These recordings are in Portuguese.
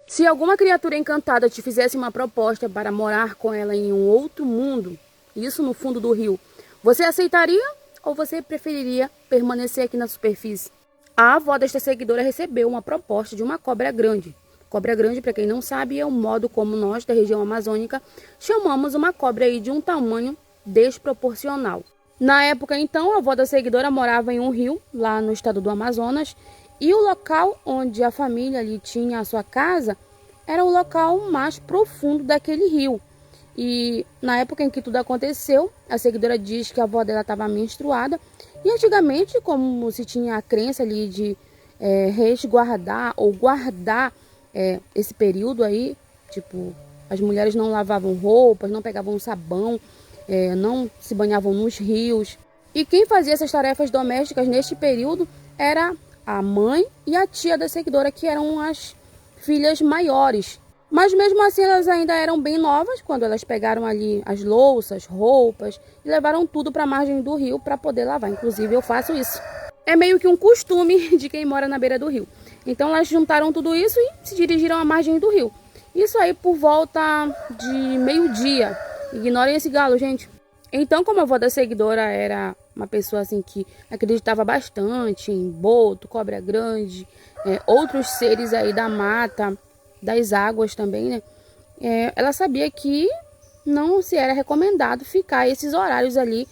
Se alguma criatura encantada te fizesse uma proposta para morar com ela em um outro mundo, isso no fundo do rio, você aceitaria ou você preferiria permanecer aqui na superfície? A avó desta seguidora recebeu uma proposta de uma cobra grande. Cobra grande, para quem não sabe, é o modo como nós da região amazônica chamamos uma cobra aí de um tamanho desproporcional. Na época, então, a avó da seguidora morava em um rio, lá no estado do Amazonas, e o local onde a família ali tinha a sua casa era o local mais profundo daquele rio. E na época em que tudo aconteceu, a seguidora diz que a avó dela estava menstruada. E antigamente, como se tinha a crença ali de resguardar ou guardar esse período aí, tipo, as mulheres não lavavam roupas, não pegavam sabão, não se banhavam nos rios. E quem fazia essas tarefas domésticas neste período era a mãe e a tia da seguidora, que eram as filhas maiores. Mas mesmo assim elas ainda eram bem novas quando elas pegaram ali as louças, roupas e levaram tudo para a margem do rio para poder lavar. Inclusive eu faço isso. É meio que um costume de quem mora na beira do rio. Então elas juntaram tudo isso e se dirigiram à margem do rio. Isso aí por volta de meio-dia. Ignorem esse galo, gente. Então, como a avó da seguidora era uma pessoa assim que acreditava bastante em boto, cobra grande, outros seres aí da mata, das águas também, né? Ela sabia que não se era recomendado ficar esses horários ali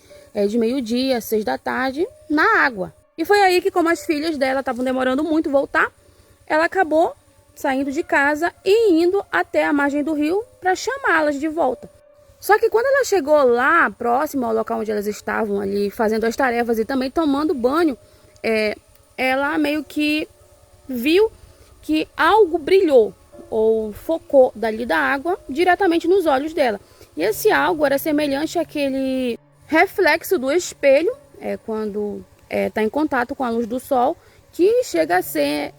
de meio-dia, 6 da tarde, na água. E foi aí que, como as filhas dela estavam demorando muito voltar, ela acabou saindo de casa e indo até a margem do rio para chamá-las de volta. Só que quando ela chegou lá, próximo ao local onde elas estavam ali, fazendo as tarefas e também tomando banho, ela meio que viu que algo brilhou ou focou dali da água diretamente nos olhos dela. E esse algo era semelhante àquele reflexo do espelho, quando está em contato com a luz do sol, que chega a ser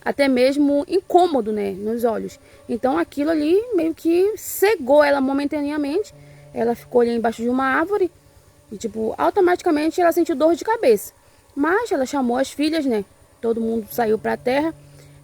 até mesmo incômodo, né, nos olhos. Então aquilo ali meio que cegou ela momentaneamente. Ela ficou ali embaixo de uma árvore e tipo, automaticamente ela sentiu dor de cabeça. Mas ela chamou as filhas, né? Todo mundo saiu para a terra,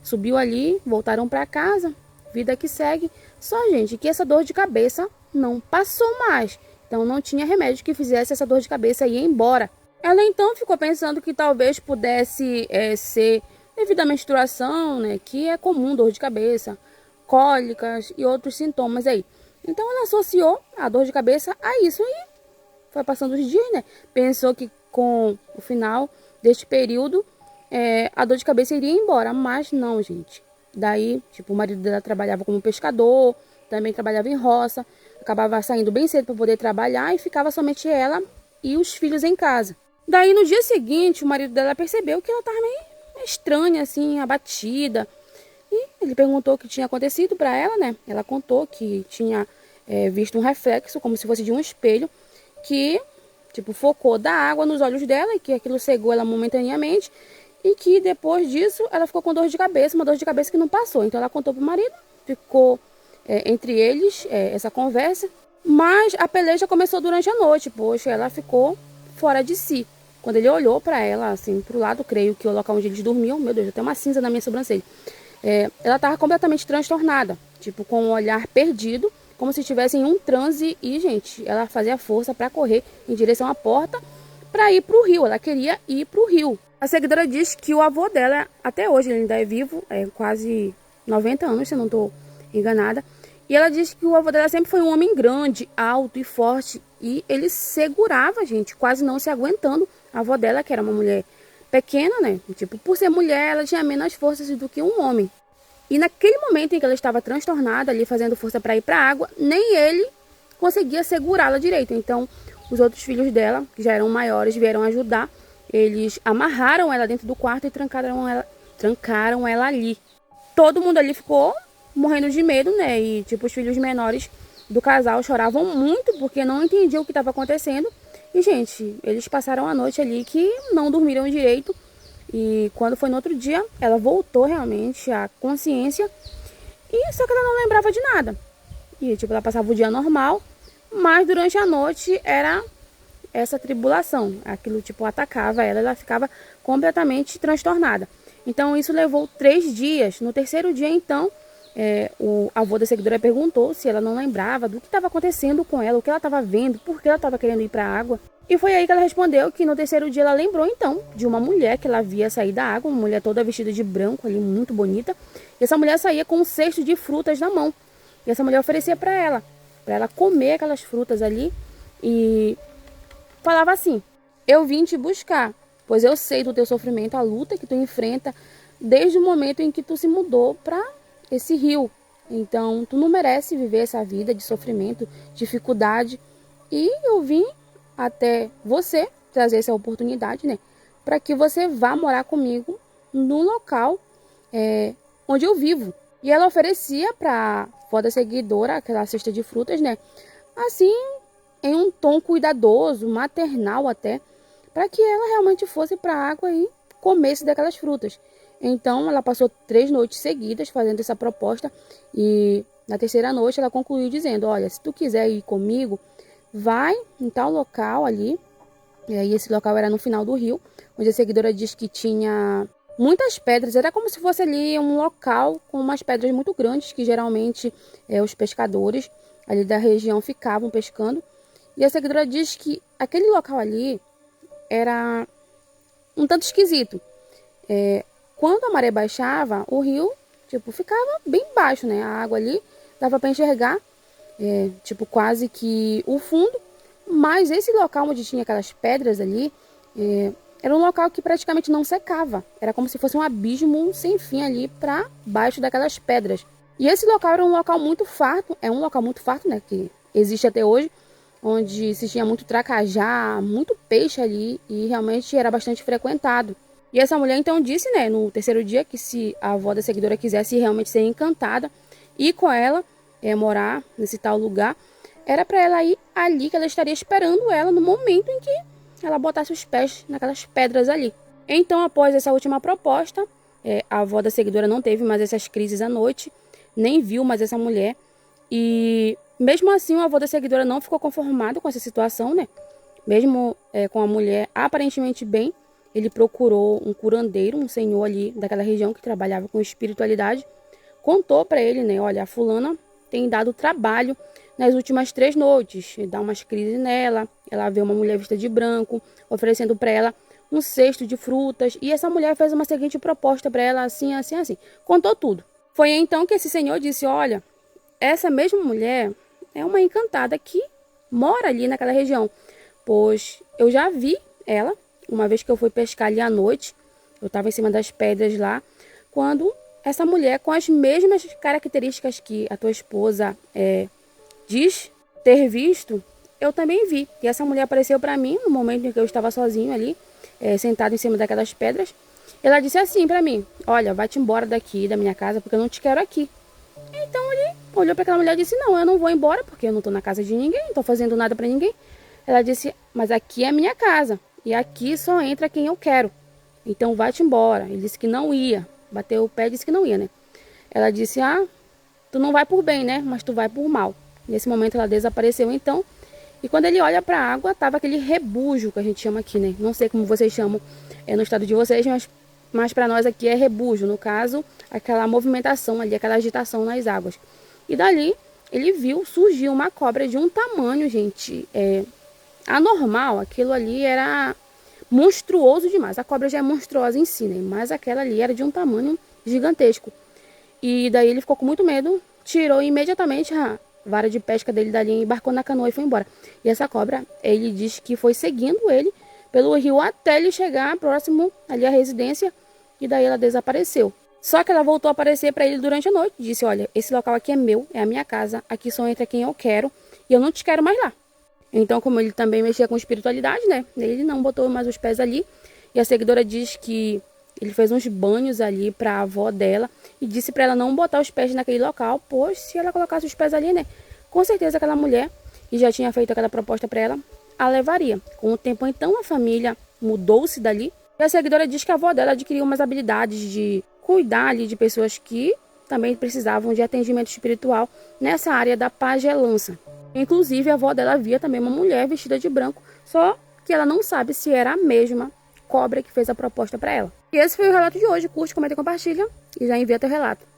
subiu ali, voltaram para casa, vida que segue. Só, gente, que essa dor de cabeça não passou mais. Então não tinha remédio que fizesse essa dor de cabeça ir embora. Ela então ficou pensando que talvez pudesse ser devido à menstruação, né, que é comum dor de cabeça, cólicas e outros sintomas aí. Então ela associou a dor de cabeça a isso e foi passando os dias, né? Pensou que com o final deste período a dor de cabeça iria embora, mas não, gente. Daí, tipo, o marido dela trabalhava como pescador, também trabalhava em roça, acabava saindo bem cedo para poder trabalhar e ficava somente ela e os filhos em casa. Daí no dia seguinte, o marido dela percebeu que ela estava meio estranha, assim, abatida. E ele perguntou o que tinha acontecido para ela, né? Ela contou que tinha visto um reflexo, como se fosse de um espelho, que, tipo, focou da água nos olhos dela e que aquilo cegou ela momentaneamente. E que depois disso ela ficou com dor de cabeça, uma dor de cabeça que não passou. Então ela contou pro marido, ficou entre eles essa conversa. Mas a peleja começou durante a noite, poxa, ela ficou fora de si. Quando ele olhou para ela, assim, pro lado, creio que o local onde eles dormiam, meu Deus, até uma cinza na minha sobrancelha. Ela estava completamente transtornada, tipo, com um olhar perdido, como se estivesse em um transe. E, gente, ela fazia força para correr em direção à porta para ir pro rio. Ela queria ir pro rio. A seguidora diz que o avô dela, até hoje, ele ainda é vivo, quase 90 anos, se eu não estou enganada. E ela diz que o avô dela sempre foi um homem grande, alto e forte. E ele segurava, gente, quase não se aguentando. A avó dela, que era uma mulher pequena, né? Tipo, por ser mulher, ela tinha menos forças do que um homem. E naquele momento em que ela estava transtornada ali, fazendo força para ir para a água, nem ele conseguia segurá-la direito. Então, os outros filhos dela, que já eram maiores, vieram ajudar. Eles amarraram ela dentro do quarto e trancaram ela ali. Todo mundo ali ficou morrendo de medo, né? E, tipo, os filhos menores do casal choravam muito porque não entendiam o que estava acontecendo. E, gente, eles passaram a noite ali que não dormiram direito. E quando foi no outro dia, ela voltou realmente à consciência. E só que ela não lembrava de nada. E, tipo, ela passava o dia normal. Mas durante a noite era essa tribulação. Aquilo, tipo, atacava ela. Ela ficava completamente transtornada. Então isso levou 3 dias. No terceiro dia, então, o avô da seguidora perguntou se ela não lembrava do que estava acontecendo com ela, o que ela estava vendo, por que ela estava querendo ir para a água. E foi aí que ela respondeu que no terceiro dia ela lembrou então de uma mulher que ela via sair da água, uma mulher toda vestida de branco ali, muito bonita. E essa mulher saía com um cesto de frutas na mão. E essa mulher oferecia para ela comer aquelas frutas ali e falava assim: eu vim te buscar, pois eu sei do teu sofrimento, a luta que tu enfrenta desde o momento em que tu se mudou para esse rio. Então, tu não merece viver essa vida de sofrimento, dificuldade. E eu vim até você trazer essa oportunidade, né? Para que você vá morar comigo no local onde eu vivo. E ela oferecia para a avó da seguidora aquela cesta de frutas, né? Assim, em um tom cuidadoso, maternal até, para que ela realmente fosse para a água e comesse daquelas frutas. Então, ela passou 3 noites seguidas fazendo essa proposta e na terceira noite ela concluiu dizendo: olha, se tu quiser ir comigo, vai em tal local ali. E aí esse local era no final do rio, onde a seguidora diz que tinha muitas pedras. Era como se fosse ali um local com umas pedras muito grandes que geralmente os pescadores ali da região ficavam pescando. E a seguidora diz que aquele local ali era um tanto esquisito. Quando a maré baixava, o rio, ficava bem baixo, né? A água ali dava para enxergar, quase que o fundo. Mas esse local onde tinha aquelas pedras ali, era um local que praticamente não secava. Era como se fosse um abismo sem fim ali para baixo daquelas pedras. E esse local era um local muito farto, né? Que existe até hoje, onde se tinha muito tracajá, muito peixe ali e realmente era bastante frequentado. E essa mulher então disse, né, no terceiro dia, que se a avó da seguidora quisesse realmente ser encantada e com ela morar nesse tal lugar, era para ela ir ali, que ela estaria esperando ela no momento em que ela botasse os pés naquelas pedras ali. Então, após essa última proposta, a avó da seguidora não teve mais essas crises à noite, nem viu mais essa mulher. E mesmo assim, o avô da seguidora não ficou conformado com essa situação, né? Mesmo com a mulher aparentemente bem, ele procurou um curandeiro, um senhor ali daquela região que trabalhava com espiritualidade, contou para ele, né? Olha, a fulana tem dado trabalho nas últimas 3 noites, dá umas crises nela, ela vê uma mulher vestida de branco, oferecendo para ela um cesto de frutas, e essa mulher fez uma seguinte proposta para ela, assim, assim, assim. Contou tudo. Foi então que esse senhor disse: olha, essa mesma mulher é uma encantada que mora ali naquela região, pois eu já vi ela uma vez que eu fui pescar ali à noite. Eu estava em cima das pedras lá, quando essa mulher, com as mesmas características que a tua esposa diz ter visto, eu também vi. E essa mulher apareceu para mim no momento em que eu estava sozinho ali, sentado em cima daquelas pedras. Ela disse assim para mim: olha, vai-te embora daqui, da minha casa, porque eu não te quero aqui. Então ele olhou para aquela mulher e disse: não, eu não vou embora, porque eu não estou na casa de ninguém, não estou fazendo nada para ninguém. Ela disse: mas aqui é a minha casa, e aqui só entra quem eu quero. Então vai-te embora. Ele disse que não ia. Bateu o pé e disse que não ia, né? Ela disse: ah, tu não vai por bem, né? Mas tu vai por mal. Nesse momento ela desapareceu então. E quando ele olha para a água, tava aquele rebujo que a gente chama aqui, né? Não sei como vocês chamam no estado de vocês, mas para nós aqui é rebujo. No caso, aquela movimentação ali, aquela agitação nas águas. E dali ele viu surgir uma cobra de um tamanho, gente, anormal. Aquilo ali era monstruoso demais. A cobra já é monstruosa em si, né? Mas aquela ali era de um tamanho gigantesco. E daí ele ficou com muito medo, tirou imediatamente a vara de pesca dele dali, embarcou na canoa e foi embora. E essa cobra, ele diz que foi seguindo ele pelo rio até ele chegar próximo ali à residência, e daí ela desapareceu. Só que ela voltou a aparecer para ele durante a noite. Disse: olha, esse local aqui é meu, é a minha casa, aqui só entra quem eu quero e eu não te quero mais lá. Então, como ele também mexia com espiritualidade, né? Ele não botou mais os pés ali. E a seguidora diz que ele fez uns banhos ali para a avó dela e disse para ela não botar os pés naquele local, pois se ela colocasse os pés ali, né? Com certeza aquela mulher, que já tinha feito aquela proposta para ela, a levaria. Com o tempo, então, a família mudou-se dali. E a seguidora diz que a avó dela adquiriu umas habilidades de cuidar ali de pessoas que também precisavam de atendimento espiritual nessa área da pagelança. Inclusive, a avó dela via também uma mulher vestida de branco, só que ela não sabe se era a mesma cobra que fez a proposta para ela. E esse foi o relato de hoje. Curte, comenta e compartilha. E já envia teu relato.